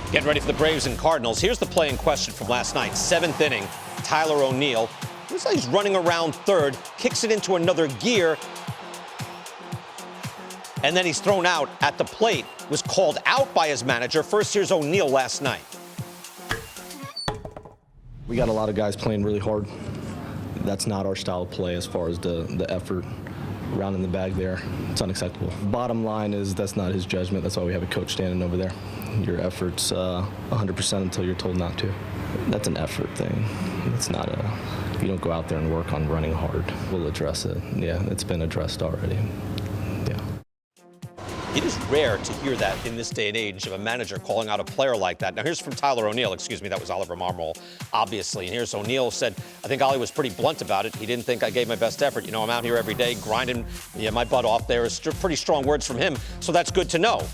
Getting ready for the Braves and Cardinals. Here's the play in question from last night. 7th inning, Tyler O'Neill. Looks like he's running around third, kicks it into another gear, and then he's thrown out at the plate. Was called out by his manager. First, here's O'Neill last night. We got a lot of guys playing really hard. That's not our style of play as far as the effort rounding the bag there. It's unacceptable. Bottom line is that's not his judgment. That's why we have a coach standing over there. Your effort's 100% until you're told not to. That's an effort thing. It's not if you don't go out there and work on running hard, we'll address it. Yeah, it's been addressed already. Yeah. It is rare to hear that in this day and age of a manager calling out a player like that. Now, here's from Tyler O'Neill. Excuse me, that was Oliver Marmol, obviously. And here's O'Neill said, I think Ollie was pretty blunt about it. He didn't think I gave my best effort. You know, I'm out here every day grinding my butt off. There is pretty strong words from him, so that's good to know.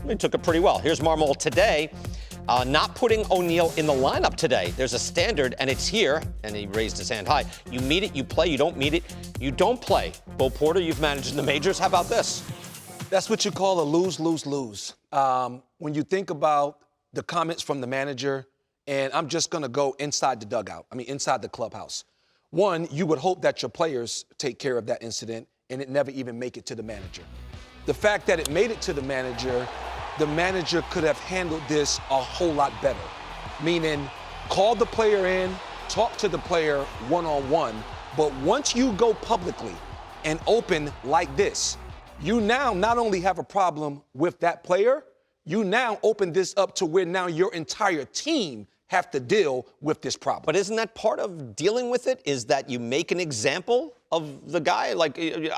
He took it pretty well. Here's Marmol today, not putting O'Neill in the lineup today. There's a standard, and it's here, and he raised his hand high. You meet it, you play. You don't meet it, you don't play. Bo Porter, you've managed in the majors. How about this? That's what you call a lose, lose, lose. When you think about the comments from the manager, and I'm just going to go inside the dugout, inside the clubhouse. One, you would hope that your players take care of that incident and it never even make it to the manager. The fact that it made it to the manager could have handled this a whole lot better. Meaning, call the player in, talk to the player one-on-one, but once you go publicly and open like this, you now not only have a problem with that player, you now open this up to where now your entire team have to deal with this problem. But isn't that part of dealing with it, is that you make an example of the guy? Like, you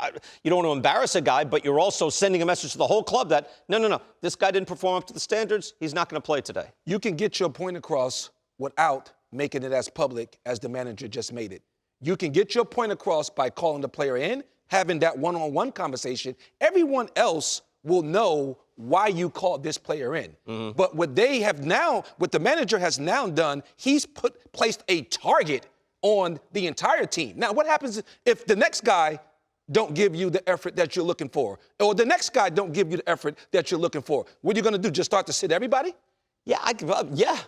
don't want to embarrass a guy, but you're also sending a message to the whole club that, no, this guy didn't perform up to the standards. He's not going to play today. You can get your point across without making it as public as the manager just made it. You can get your point across by calling the player in, having that one-on-one conversation. Everyone else will know why you called this player in. Mm-hmm. But what the manager has now done, he's placed a target on the entire team. Now, what happens if the next guy don't give you the effort that you're looking for, or the next guy don't give you the effort that you're looking for? What are you going to do, just start to sit everybody? Yeah,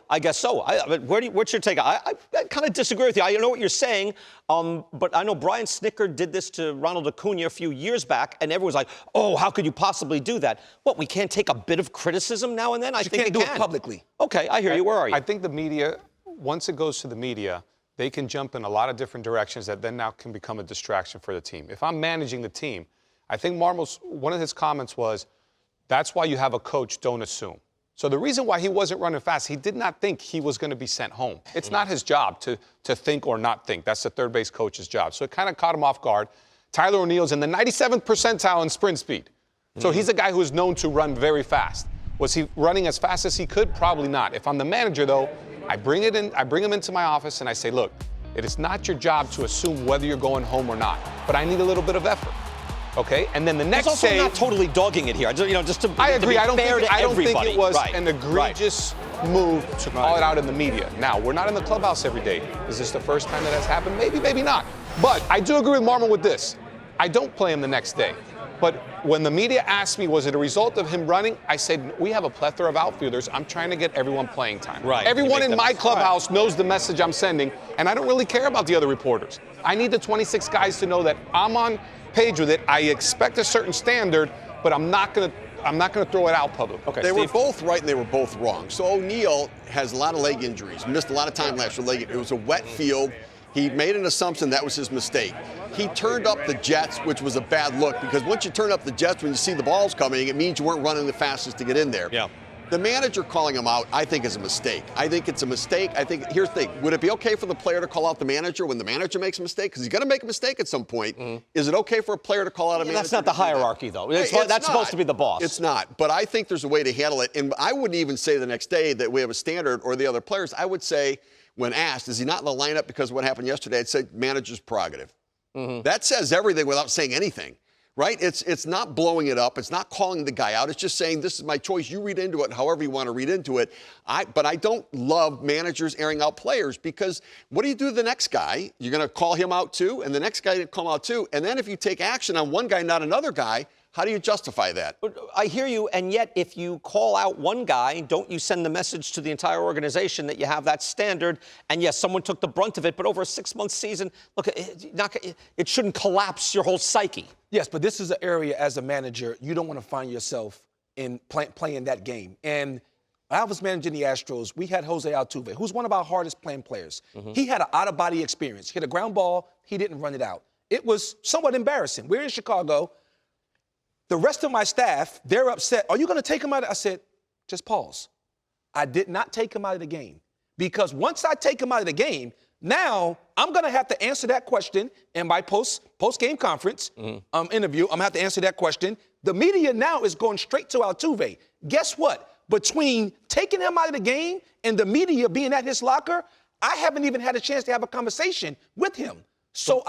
I guess so. What's your take? I kind of disagree with you. I know what you're saying, but I know Brian Snicker did this to Ronald Acuna a few years back, and everyone's like, oh, how could you possibly do that? What, we can't take a bit of criticism now and then? I think you can't do it publicly. Okay, I hear you. Where are you? I think the media, once it goes to the media, they can jump in a lot of different directions that then now can become a distraction for the team. If I'm managing the team, I think Marmol's, one of his comments was, that's why you have a coach, don't assume. So the reason why he wasn't running fast, he did not think he was going to be sent home. It's not his job to think or not think. That's the third base coach's job. So it kind of caught him off guard. Tyler O'Neill's in the 97th percentile in sprint speed. So he's a guy who is known to run very fast. Was he running as fast as he could? Probably not. If I'm the manager, though, I bring him into my office and I say, look, it is not your job to assume whether you're going home or not, but I need a little bit of effort. Okay, and then the next also day, not totally dogging it here. Just to I agree. To be I don't think it was right. an egregious move to call it out in the media. Now, we're not in the clubhouse every day. Is this the first time that has happened? Maybe, maybe not. But I do agree with Marmol with this. I don't play him the next day. But when the media asked me, was it a result of him running? I said, we have a plethora of outfielders. I'm trying to get everyone playing time. Right. Everyone in my clubhouse knows the message I'm sending, and I don't really care about the other reporters. I need the 26 guys to know that I'm on page with it. I expect a certain standard, but I'm not going to throw it out publicly. Okay, they were both right and they were both wrong. So O'Neill has a lot of leg injuries, missed a lot of time last year. It was a wet field. He made an assumption that was his mistake. He turned up the jets, which was a bad look, because once you turn up the jets when you see the balls coming, it means you weren't running the fastest to get in there. Yeah. The manager calling him out, I think, is a mistake. I think it's a mistake. I think, here's the thing. Would it be okay for the player to call out the manager when the manager makes a mistake? Because he's going to make a mistake at some point. Mm-hmm. Is it okay for a player to call out a manager? That's not the hierarchy, though. That's supposed to be the boss. It's not. But I think there's a way to handle it. And I wouldn't even say the next day that we have a standard or the other players. I would say, when asked, is he not in the lineup because of what happened yesterday, I'd say manager's prerogative. Mm-hmm. That says everything without saying anything. Right? It's not blowing it up. It's not calling the guy out. It's just saying, this is my choice. You read into it however you want to read into it. But I don't love managers airing out players, because what do you do to the next guy? You're going to call him out too, and the next guy to call out too. And then if you take action on one guy, not another guy, How do you justify that? I hear you, and yet if you call out one guy, don't you send the message to the entire organization that you have that standard? And yes, someone took the brunt of it, but over a 6-month season, look, it shouldn't collapse your whole psyche. Yes, but this is an area as a manager you don't want to find yourself in playing that game. And I was managing the Astros. We had Jose Altuve, who's one of our hardest playing players. He had an out-of-body experience. Hit a ground ball. He didn't run it out. It was somewhat embarrassing. We're in Chicago. The rest of my staff, they're upset. Are you going to take him out? I said, just pause. I did not take him out of the game because once I take him out of the game, now I'm going to have to answer that question in my post-game conference interview. I'm going to have to answer that question. The media now is going straight to Altuve. Guess what? Between taking him out of the game and the media being at his locker, I haven't even had a chance to have a conversation with him. So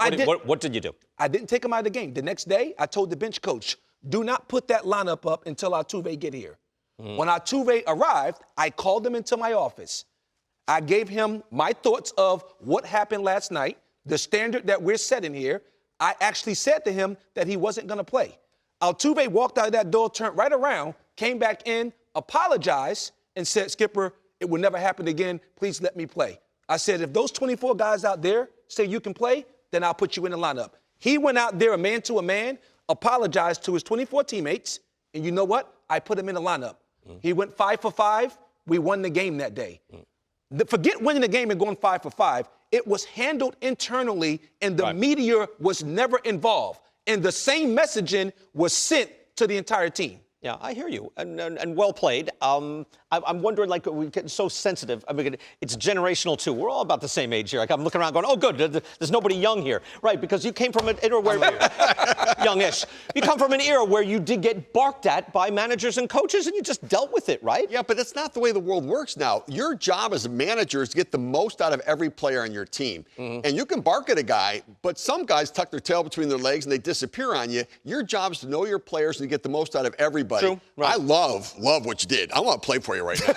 what did you do? I didn't take him out of the game. The next day, I told the bench coach, do not put that lineup up until Altuve get here. When Altuve arrived, I called him into my office. I gave him my thoughts of what happened last night, the standard that we're setting here. I actually said to him that he wasn't going to play. Altuve walked out of that door, turned right around, came back in, apologized, and said, Skipper, it will never happen again. Please let me play. I said, if those 24 guys out there say you can play, then I'll put you in the lineup. He went out there a man to a man, apologized to his 24 teammates, and you know what? I put him in the lineup. He went 5 for 5. We won the game that day. Forget winning the game and going 5 for 5. It was handled internally, and the media was never involved. And the same messaging was sent to the entire team. Yeah, I hear you, and well played. I'm wondering, like, we're getting so sensitive. I mean, it's generational, too. We're all about the same age here. Like, I'm looking around going, oh, good, there's nobody young here. Right, because you came from an era where, youngish, you come from an era where you did get barked at by managers and coaches, and you just dealt with it, right? Yeah, but that's not the way the world works now. Your job as a manager is to get the most out of every player on your team. And you can bark at a guy, but some guys tuck their tail between their legs and they disappear on you. Your job is to know your players and to get the most out of everybody. True, right. I love what you did. I want to play for you right now.